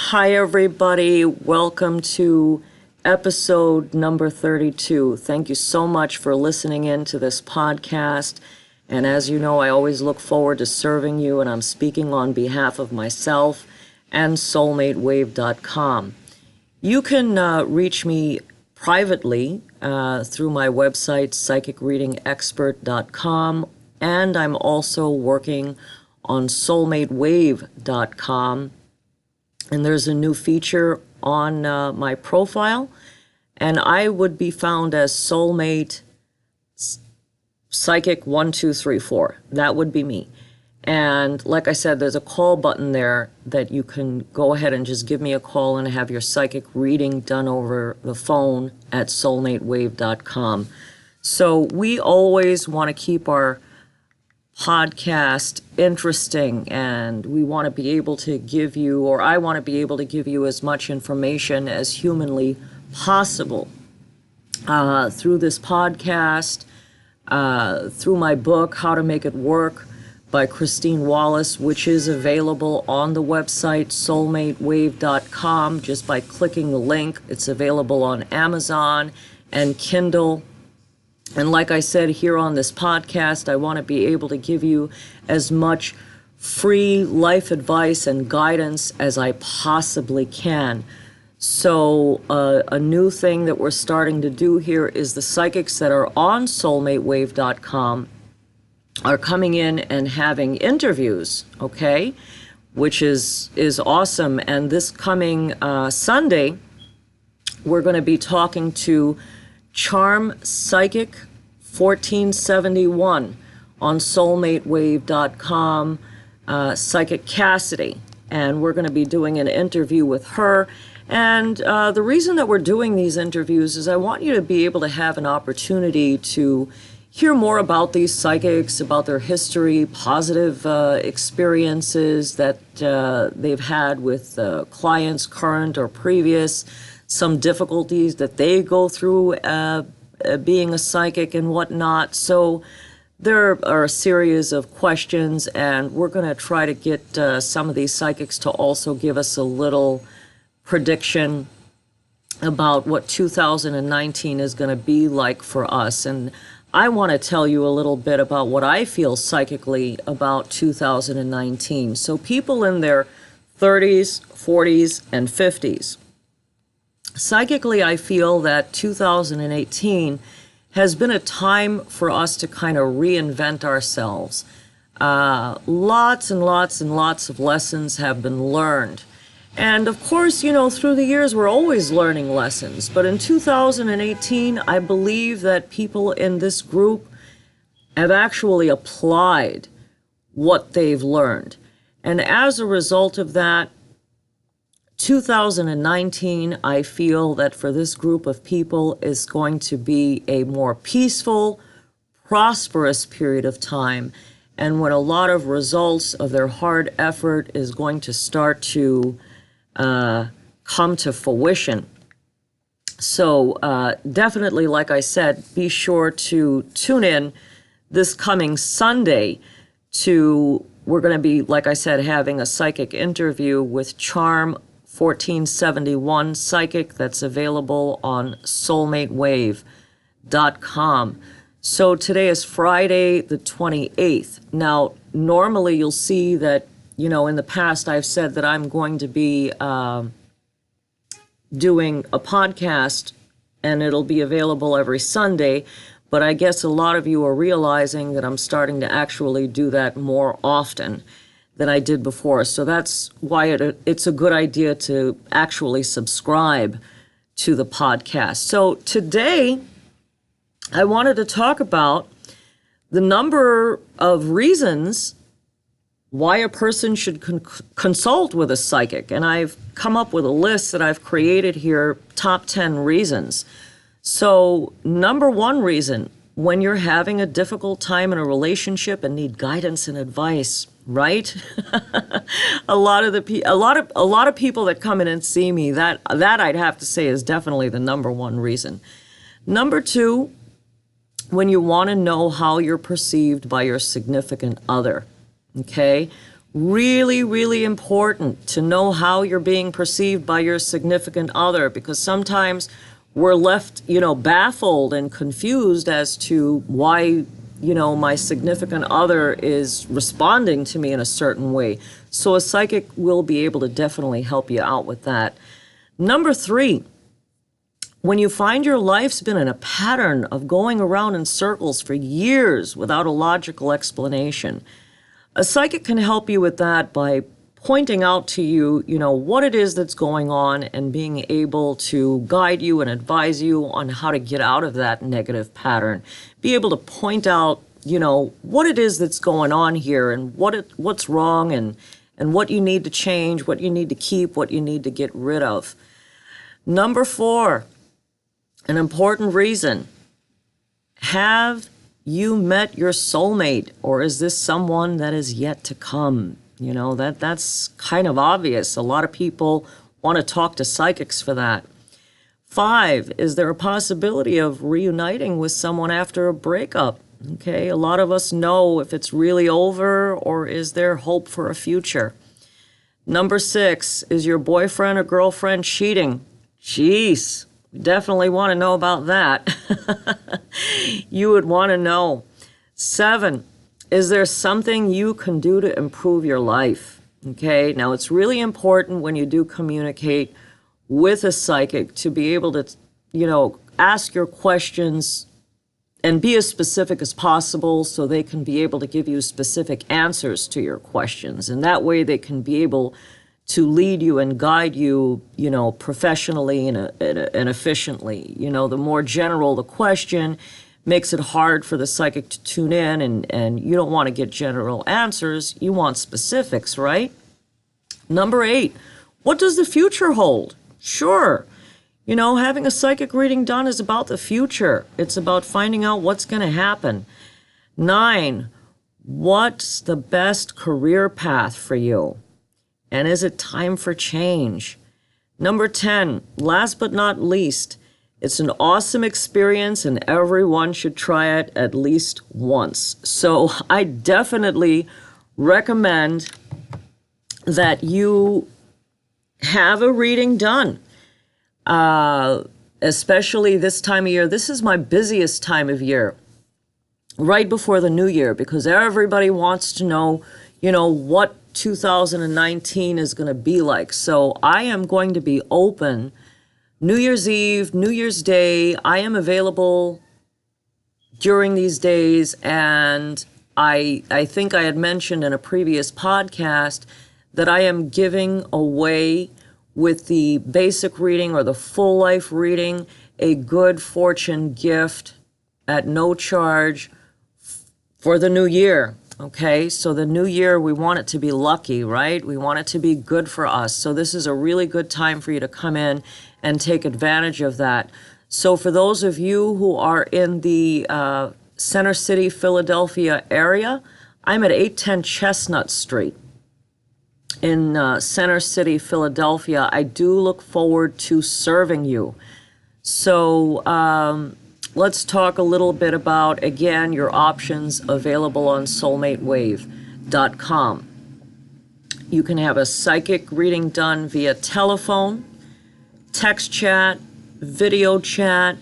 Hi, everybody. Welcome to episode number 32. Thank you so much for listening in to this podcast. And as you know, I always look forward to serving you, and I'm speaking on behalf of myself and soulmatewave.com. You can reach me privately through my website, psychicreadingexpert.com, and I'm also working on soulmatewave.com. And there's a new feature on my profile, and I would be found as Soulmate Psychic 1234. That would be me. And like I said, there's a call button there that you can go ahead and just give me a call and have your psychic reading done over the phone at soulmatewave.com. So we always want to keep our podcast interesting, and we want to be able to give you, or I want to be able to give you as much information as humanly possible through this podcast, through my book, How to Make It Work by Christine Wallace, which is available on the website soulmatewave.com just by clicking the link. It's available on Amazon and Kindle. And like I said, here on this podcast, I want to be able to give you as much free life advice and guidance as I possibly can. So a new thing that we're starting to do here is the psychics that are on soulmatewave.com are coming in and having interviews, okay, which is awesome. And this coming Sunday, we're going to be talking to Charm Psychic 1471 on soulmatewave.com, Psychic Cassidy, and we're going to be doing an interview with her. And the reason that we're doing these interviews is I want you to be able to have an opportunity to hear more about these psychics, about their history, positive experiences that they've had with clients, current or previous, some difficulties that they go through being a psychic and whatnot. So there are a series of questions, and we're going to try to get some of these psychics to also give us a little prediction about what 2019 is going to be like for us. And I want to tell you a little bit about what I feel psychically about 2019. So people in their 30s, 40s, and 50s. Psychically, I feel that 2018 has been a time for us to kind of reinvent ourselves. Lots and lots and lots of lessons have been learned. And of course, you know, through the years, we're always learning lessons. But in 2018, I believe that people in this group have actually applied what they've learned. And as a result of that, 2019, I feel that for this group of people is going to be a more peaceful, prosperous period of time, and when a lot of results of their hard effort is going to start to come to fruition. So definitely, like I said, be sure to tune in this coming Sunday we're going to be, like I said, having a psychic interview with Charm 1471 Psychic that's available on soulmatewave.com. So today is Friday the 28th. Now, normally you'll see that, you know, in the past I've said that I'm going to be doing a podcast and it'll be available every Sunday, but I guess a lot of you are realizing that I'm starting to actually do that more often than I did before. So that's why it's a good idea to actually subscribe to the podcast. So today, I wanted to talk about the number of reasons why a person should consult with a psychic. And I've come up with a list that I've created here, top 10 reasons. So number one reason, when you're having a difficult time in a relationship and need guidance and advice, right? a lot of people that come in and see me, that I'd have to say is definitely the number one reason. Number two, when you want to know how you're perceived by your significant other, okay? Really, really important to know how you're being perceived by your significant other, because sometimes we're left, baffled and confused as to why, my significant other is responding to me in a certain way. So a psychic will be able to definitely help you out with that. Number 3, when you find your life's been in a pattern of going around in circles for years without a logical explanation, a psychic can help you with that by pointing out to you, what it is that's going on and being able to guide you and advise you on how to get out of that negative pattern. Be able to point out, what it is that's going on here and what's wrong and what you need to change, what you need to keep, what you need to get rid of. Number 4, an important reason. Have you met your soulmate, or is this someone that is yet to come? That's kind of obvious. A lot of people want to talk to psychics for that. 5, is there a possibility of reuniting with someone after a breakup? Okay, a lot of us know if it's really over, or is there hope for a future? Number 6, is your boyfriend or girlfriend cheating? Jeez, we definitely want to know about that. You would want to know. 7, is there something you can do to improve your life? Okay, now it's really important when you do communicate with a psychic to be able to, ask your questions and be as specific as possible so they can be able to give you specific answers to your questions. And that way they can be able to lead you and guide you, professionally and efficiently. The more general the question makes it hard for the psychic to tune in, and you don't want to get general answers. You want specifics, right? Number 8, what does the future hold? Sure. Having a psychic reading done is about the future. It's about finding out what's going to happen. 9, what's the best career path for you? And is it time for change? Number 10, last but not least, it's an awesome experience and everyone should try it at least once. So I definitely recommend that you have a reading done, especially this time of year. This is my busiest time of year, right before the new year, because everybody wants to know, what 2019 is going to be like. So I am going to be open New Year's Eve, New Year's Day. I am available during these days, and I think I had mentioned in a previous podcast that I am giving away, with the basic reading or the full life reading, a good fortune gift at no charge for the new year. Okay, so the new year, we want it to be lucky, right? We want it to be good for us. So this is a really good time for you to come in and take advantage of that. So for those of you who are in the Center City, Philadelphia area, I'm at 810 Chestnut Street in Center City, Philadelphia. I do look forward to serving you. So let's talk a little bit about, again, your options available on soulmatewave.com. You can have a psychic reading done via telephone, text chat, video chat.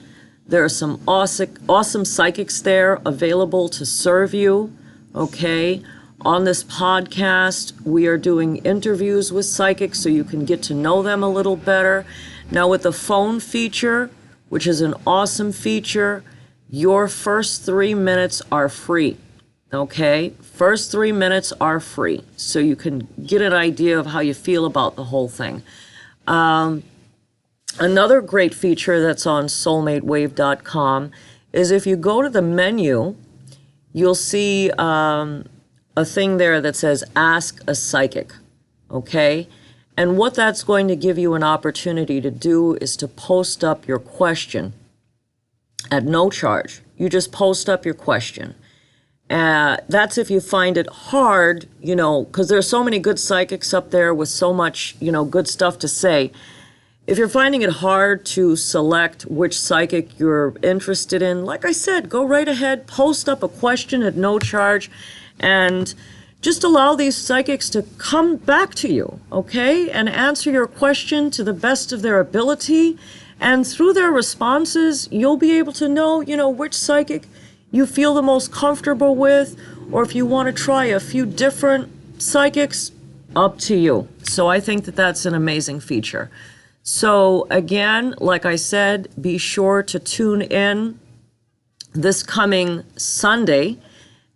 There are some awesome psychics there available to serve you, okay? On this podcast, we are doing interviews with psychics so you can get to know them a little better. Now with the phone feature, which is an awesome feature, your first 3 minutes are free, okay? First 3 minutes are free, so you can get an idea of how you feel about the whole thing. Another great feature that's on soulmatewave.com is if you go to the menu, you'll see a thing there that says Ask a Psychic, okay? And what that's going to give you an opportunity to do is to post up your question at no charge. You just post up your question. That's if you find it hard, because there's so many good psychics up there with so much, good stuff to say. If you're finding it hard to select which psychic you're interested in, like I said, go right ahead, post up a question at no charge, and just allow these psychics to come back to you, okay, and answer your question to the best of their ability. And through their responses, you'll be able to know, which psychic you feel the most comfortable with, or if you want to try a few different psychics, up to you. So I think that that's an amazing feature. So again, like I said, be sure to tune in this coming Sunday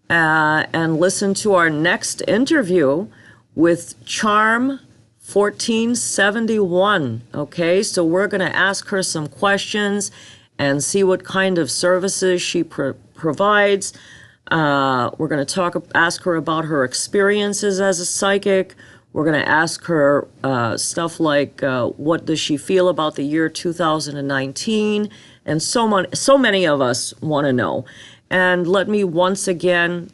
and listen to our next interview with Charm 1471. Okay, so we're going to ask her some questions and see what kind of services she provides. We're going to ask her about her experiences as a psychic. We're going to ask her stuff like what does she feel about the year 2019, and so many of us want to know. And let me once again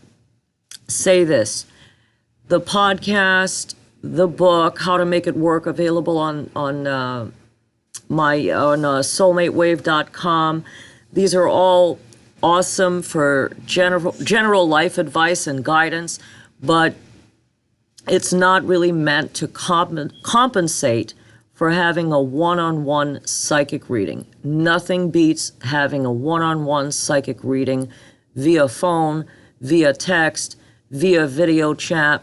say this: the podcast, the book, How to Make It Work, available on soulmatewave.com. These are all awesome for general life advice and guidance, but it's not really meant to compensate for having a one-on-one psychic reading. Nothing beats having a one-on-one psychic reading via phone, via text, via video chat,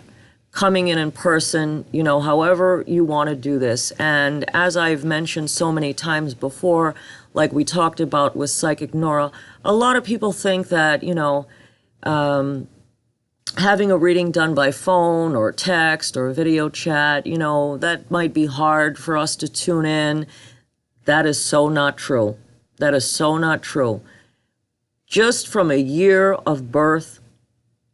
coming in person, however you want to do this. And as I've mentioned so many times before, like we talked about with Psychic Nora, a lot of people think that, having a reading done by phone or text or video chat, that might be hard for us to tune in. That is so not true. That is so not true. Just from a year of birth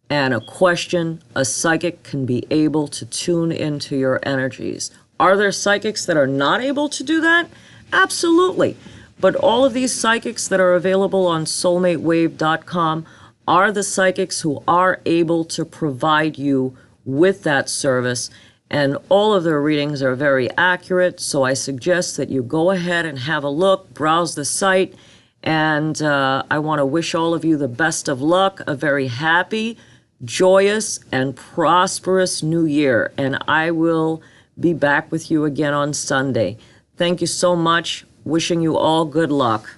and a question, a psychic can be able to tune into your energies. Are there psychics that are not able to do that? Absolutely. But all of these psychics that are available on soulmatewave.com are the psychics who are able to provide you with that service. And all of their readings are very accurate. So I suggest that you go ahead and have a look, browse the site. And I want to wish all of you the best of luck, a very happy, joyous, and prosperous new year. And I will be back with you again on Sunday. Thank you so much. Wishing you all good luck.